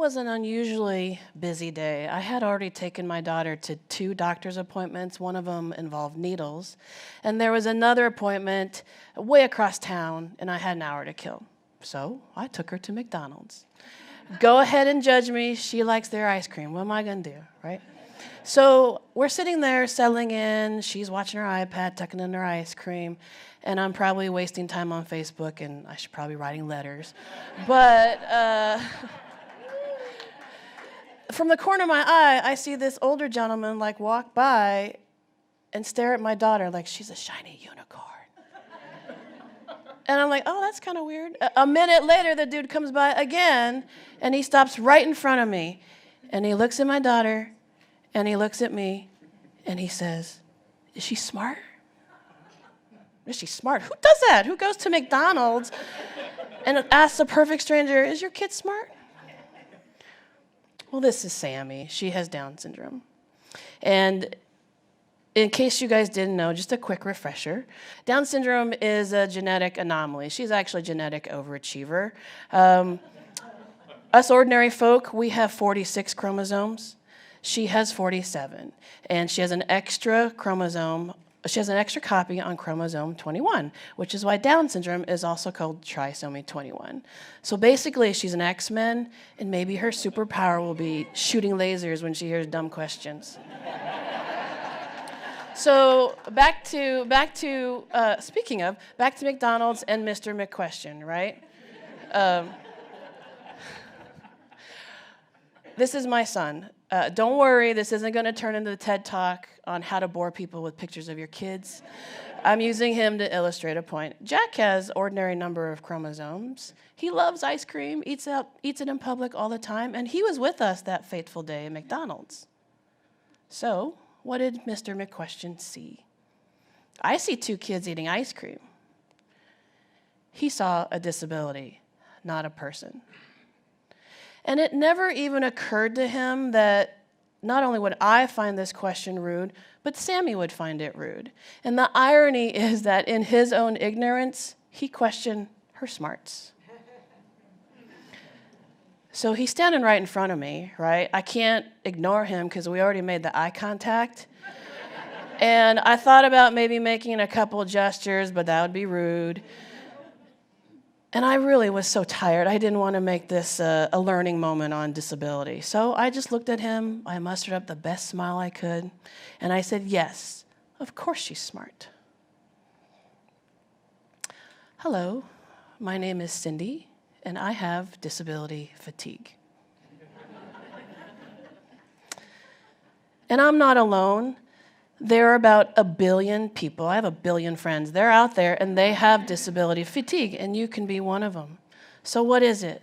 was an unusually busy day. I had already taken my daughter to 2 doctor's appointments. One of them involved needles. And there was another appointment way across town, and I had an hour to kill. So I took her to McDonald's. Go ahead and judge me. She likes their ice cream. What am I going to do, right? So we're sitting there settling in. She's watching her iPad, tucking in her ice cream. And I'm probably wasting time on Facebook, and I should probably be writing letters. But from the corner of my eye, I see this older gentleman walk by and stare at my daughter like she's a shiny unicorn. And I'm like, oh, that's kind of weird. A minute later, the dude comes by again, and he stops right in front of me. And he looks at my daughter, and he looks at me, and he says, is she smart? Is she smart? Who does that? Who goes to McDonald's and asks a perfect stranger, is your kid smart? Well, this is Sammy. She has Down syndrome. And in case you guys didn't know, just a quick refresher, Down syndrome is a genetic anomaly. She's actually a genetic overachiever. Us ordinary folk, we have 46 chromosomes. She has 47, and she has an extra chromosome. She has an extra copy on chromosome 21, which is why Down syndrome is also called Trisomy 21. So basically, she's an X-Men, and maybe her superpower will be shooting lasers when she hears dumb questions. So speaking of, back to McDonald's and Mr. McQuestion, right? This is my son. Don't worry, this isn't going to turn into the TED Talk on how to bore people with pictures of your kids. I'm using him to illustrate a point. Jack has ordinary number of chromosomes. He loves ice cream, eats it in public all the time, and he was with us that fateful day at McDonald's. So, what did Mr. McQuestion see? I see 2 kids eating ice cream. He saw a disability, not a person. And it never even occurred to him that not only would I find this question rude, but Sammy would find it rude. And the irony is that in his own ignorance, he questioned her smarts. So he's standing right in front of me, right? I can't ignore him because we already made the eye contact. And I thought about maybe making a couple gestures, but that would be rude. And I really was so tired. I didn't want to make this a learning moment on disability. So I just looked at him. I mustered up the best smile I could. And I said, yes, of course she's smart. Hello, my name is Cindy, and I have disability fatigue. And I'm not alone. There are about 1 billion people. I have 1 billion friends. They're out there, and they have disability fatigue, and you can be one of them. So what is it?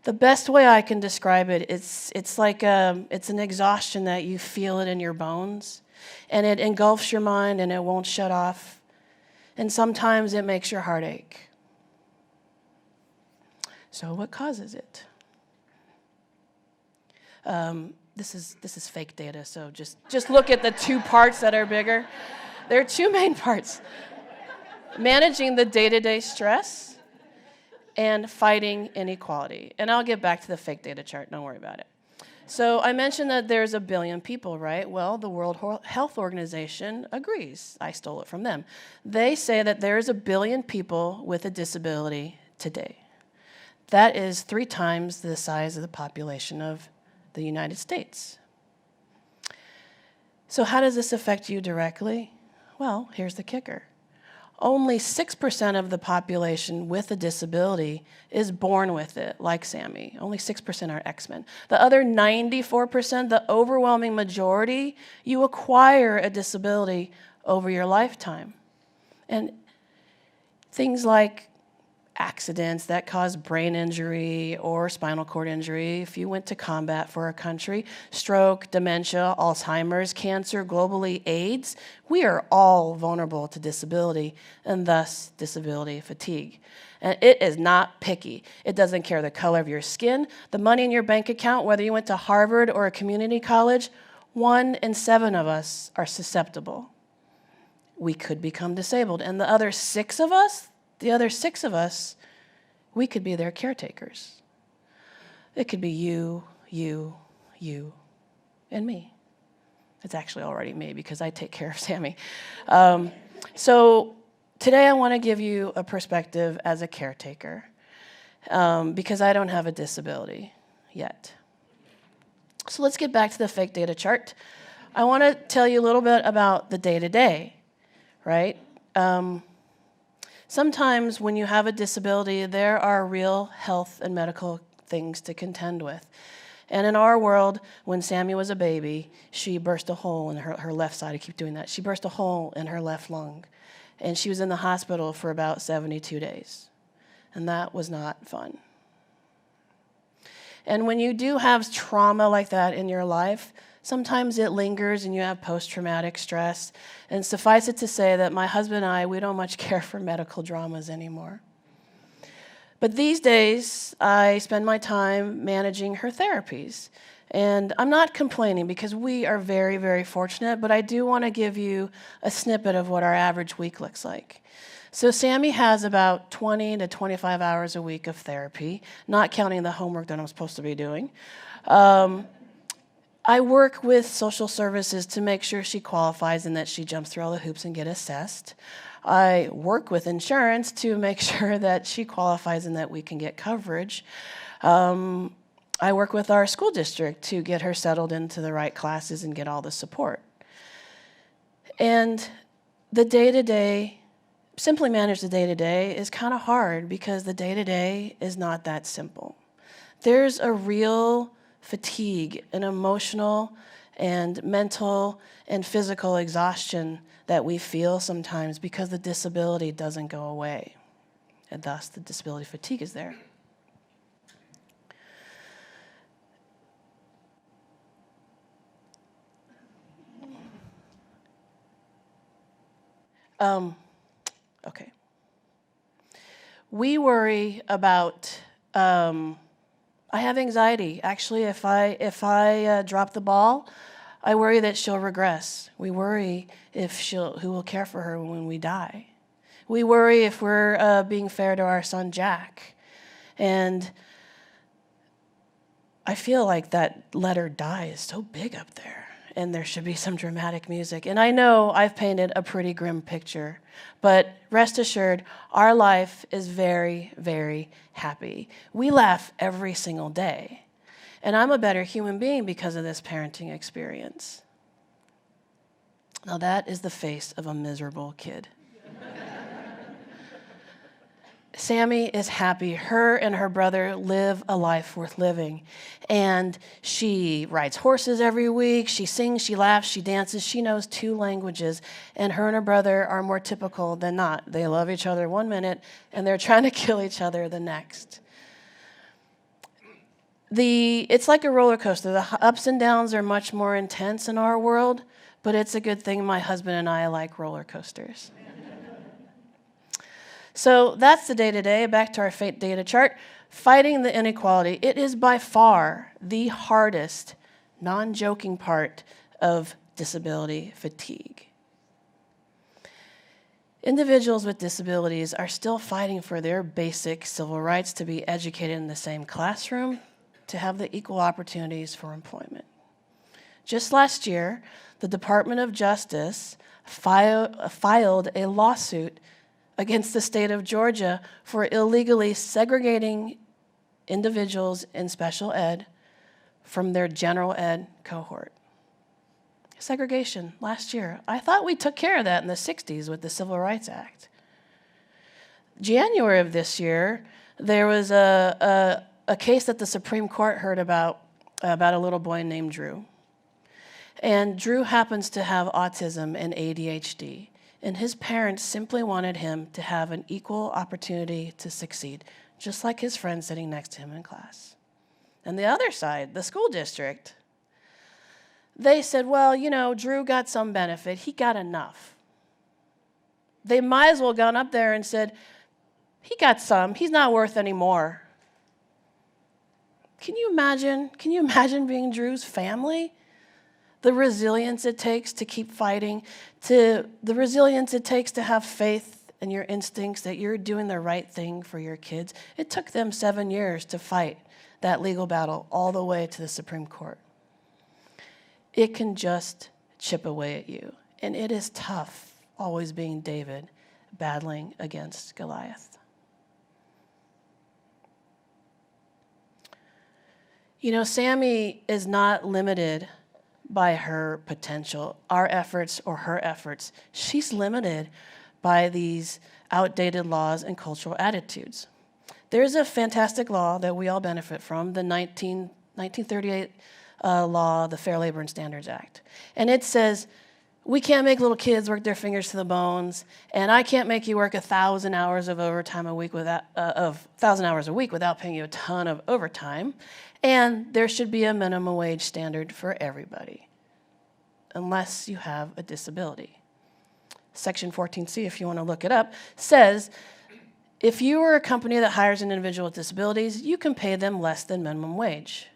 The best way I can describe it, it's like it's an exhaustion that you feel it in your bones, and it engulfs your mind, and it won't shut off. And sometimes it makes your heart ache. So what causes it? This is fake data, so just look at the 2 parts that are bigger. There are 2 main parts. Managing the day-to-day stress and fighting inequality. And I'll get back to the fake data chart, don't worry about it. So I mentioned that there's 1 billion people, right? Well, the World Health Organization agrees. I stole it from them. They say that there's 1 billion people with a disability today. That is 3 times the size of the population of the United States. So how does this affect you directly? Well, here's the kicker. Only 6% of the population with a disability is born with it, like Sammy. Only 6% are X-Men. The other 94%, the overwhelming majority, you acquire a disability over your lifetime. And things like accidents that cause brain injury or spinal cord injury, if you went to combat for a country, stroke, dementia, Alzheimer's, cancer, globally AIDS, we are all vulnerable to disability and thus disability fatigue. And it is not picky. It doesn't care the color of your skin, the money in your bank account, whether you went to Harvard or a community college. 1 in 7 of us are susceptible. We could become disabled. And the other 6 of us, we could be their caretakers. It could be you, and me. It's actually already me because I take care of Sammy. So today I want to give you a perspective as a caretaker because I don't have a disability yet. So let's get back to the fake data chart. I want to tell you a little bit about the day-to-day, right? Sometimes when you have a disability, there are real health and medical things to contend with. And in our world, when Sammy was a baby, she burst a hole in her left side. I keep doing that. She burst a hole in her left lung. And she was in the hospital for about 72 days. And that was not fun. And when you do have trauma like that in your life, sometimes it lingers and you have post-traumatic stress. And suffice it to say that my husband and I, we don't much care for medical dramas anymore. But these days, I spend my time managing her therapies. And I'm not complaining because we are very, very fortunate, but I do want to give you a snippet of what our average week looks like. So Sammy has about 20 to 25 hours a week of therapy, not counting the homework that I'm supposed to be doing. I work with social services to make sure she qualifies and that she jumps through all the hoops and get assessed. I work with insurance to make sure that she qualifies and that we can get coverage. I work with our school district to get her settled into the right classes and get all the support. And the day-to-day, simply manage the day-to-day is kind of hard because the day-to-day is not that simple. There's a real fatigue, an emotional and mental and physical exhaustion that we feel sometimes because the disability doesn't go away. And thus, the disability fatigue is there. Okay. We worry about, I have anxiety. Actually, if I drop the ball, I worry that she'll regress. We worry who will care for her when we die. We worry if we're being fair to our son, Jack. And I feel like that letter die is so big up there, and there should be some dramatic music. And I know I've painted a pretty grim picture, but rest assured, our life is very, very happy. We laugh every single day. And I'm a better human being because of this parenting experience. Now that is the face of a miserable kid. Sammy is happy. Her and her brother live a life worth living. And she rides horses every week. She sings, she laughs, she dances. She knows 2 languages. And her and her brother are more typical than not. They love each other 1 minute, and they're trying to kill each other the next. It's like a roller coaster. The ups and downs are much more intense in our world, but it's a good thing my husband and I like roller coasters. So that's the day-to-day. Back to our fate data chart. Fighting the inequality. It is by far the hardest, non-joking part of disability fatigue. Individuals with disabilities are still fighting for their basic civil rights to be educated in the same classroom, to have the equal opportunities for employment. Just last year, the Department of Justice filed a lawsuit against the state of Georgia for illegally segregating individuals in special ed from their general ed cohort. Segregation last year. I thought we took care of that in the 60s with the Civil Rights Act. January of this year, there was a case that the Supreme Court heard about a little boy named Drew. And Drew happens to have autism and ADHD. And his parents simply wanted him to have an equal opportunity to succeed, just like his friend sitting next to him in class. And the other side, the school district, they said, well, Drew got some benefit. He got enough. They might as well gone up there and said, he got some. He's not worth any more. Can you imagine? Can you imagine being Drew's family? The resilience it takes to keep fighting, the resilience it takes to have faith in your instincts that you're doing the right thing for your kids. It took them 7 years to fight that legal battle all the way to the Supreme Court. It can just chip away at you. And it is tough always being David battling against Goliath. You know, Sammy is not limited by her potential, our efforts or her efforts. She's limited by these outdated laws and cultural attitudes. There's a fantastic law that we all benefit from, the 1938 law, the Fair Labor and Standards Act. And it says, we can't make little kids work their fingers to the bones, and I can't make you work 1,000 hours of overtime a week without 1,000 hours a week without paying you a ton of overtime. And there should be a minimum wage standard for everybody, unless you have a disability. Section 14C, if you want to look it up, says if you are a company that hires an individual with disabilities, you can pay them less than minimum wage.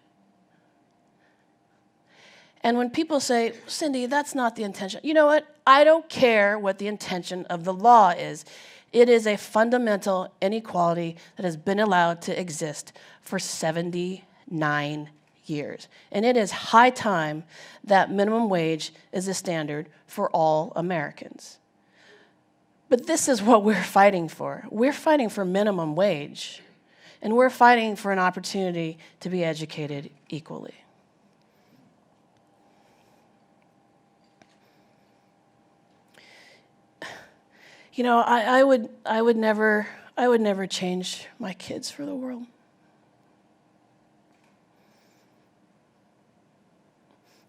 And when people say, Cindy, that's not the intention, you know what? I don't care what the intention of the law is. It is a fundamental inequality that has been allowed to exist for 79 years. And it is high time that minimum wage is a standard for all Americans. But this is what we're fighting for. We're fighting for minimum wage, and we're fighting for an opportunity to be educated equally. You know, I would never change my kids for the world.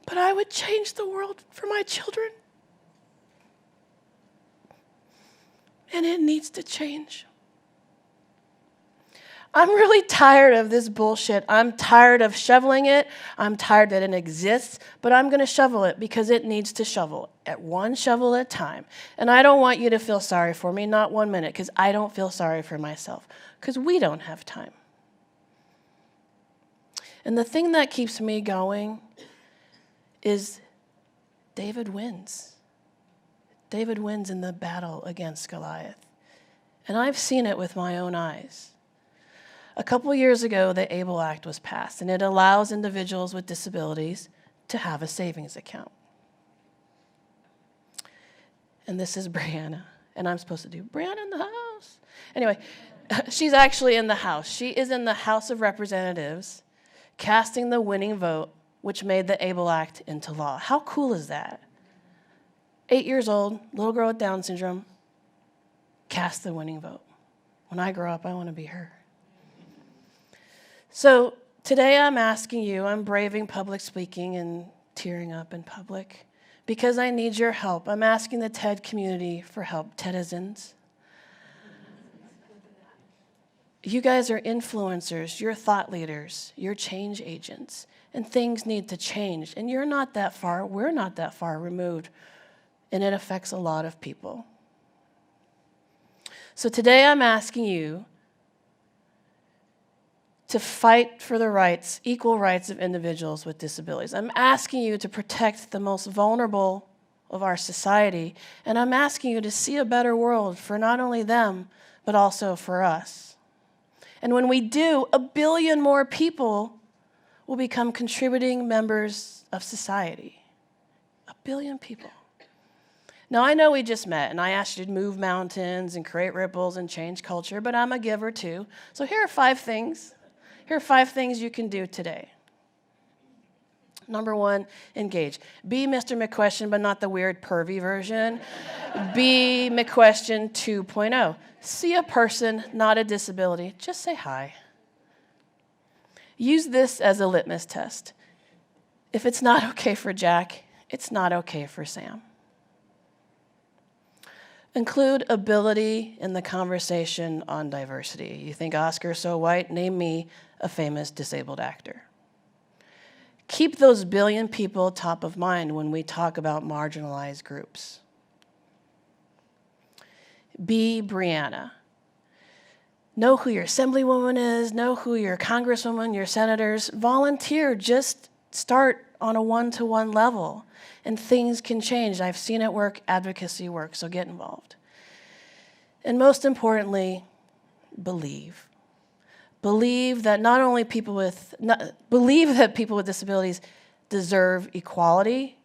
But I would change the world for my children. And it needs to change. I'm really tired of this bullshit. I'm tired of shoveling it. I'm tired that it exists, but I'm going to shovel it because it needs to shovel at one shovel at a time. And I don't want you to feel sorry for me, not 1 minute, because I don't feel sorry for myself, because we don't have time. And the thing that keeps me going is David wins. David wins in the battle against Goliath. And I've seen it with my own eyes. A couple years ago, the ABLE Act was passed, and it allows individuals with disabilities to have a savings account. And this is Brianna, and I'm supposed to do Brianna in the house. Anyway, she's actually in the House. She is in the House of Representatives, casting the winning vote, which made the ABLE Act into law. How cool is that? 8 years old, little girl with Down syndrome, cast the winning vote. When I grow up, I want to be her. So today I'm asking you, I'm braving public speaking and tearing up in public because I need your help. I'm asking the TED community for help, TEDizens. You guys are influencers, you're thought leaders, you're change agents, and things need to change. And you're not that far, we're not that far removed, and it affects a lot of people. So today I'm asking you to fight for the rights, equal rights of individuals with disabilities. I'm asking you to protect the most vulnerable of our society, and I'm asking you to see a better world for not only them, but also for us. And when we do, 1 billion more people will become contributing members of society. 1 billion people. Now, I know we just met, and I asked you to move mountains and create ripples and change culture, but I'm a giver too. So here are 5 things. Here are 5 things you can do today. Number 1, engage. Be Mr. McQuestion, but not the weird pervy version. Be McQuestion 2.0. See a person, not a disability. Just say hi. Use this as a litmus test. If it's not okay for Jack, it's not okay for Sam. Include ability in the conversation on diversity. You think Oscar's so white? Name me a famous disabled actor. Keep those 1 billion people top of mind when we talk about marginalized groups. Be Brianna. Know who your assemblywoman is, know who your congresswoman, your senators. Volunteer, just start on a one-to-one level, and things can change. I've seen it work, advocacy work, so get involved. And most importantly, believe. Believe that not only believe that people with disabilities deserve equality,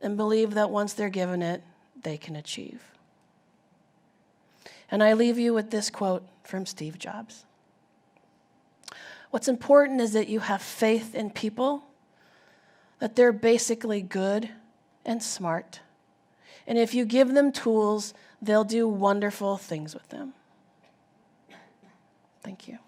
and believe that once they're given it, they can achieve. And I leave you with this quote from Steve Jobs. What's important is that you have faith in people, that they're basically good and smart. And if you give them tools, they'll do wonderful things with them. Thank you.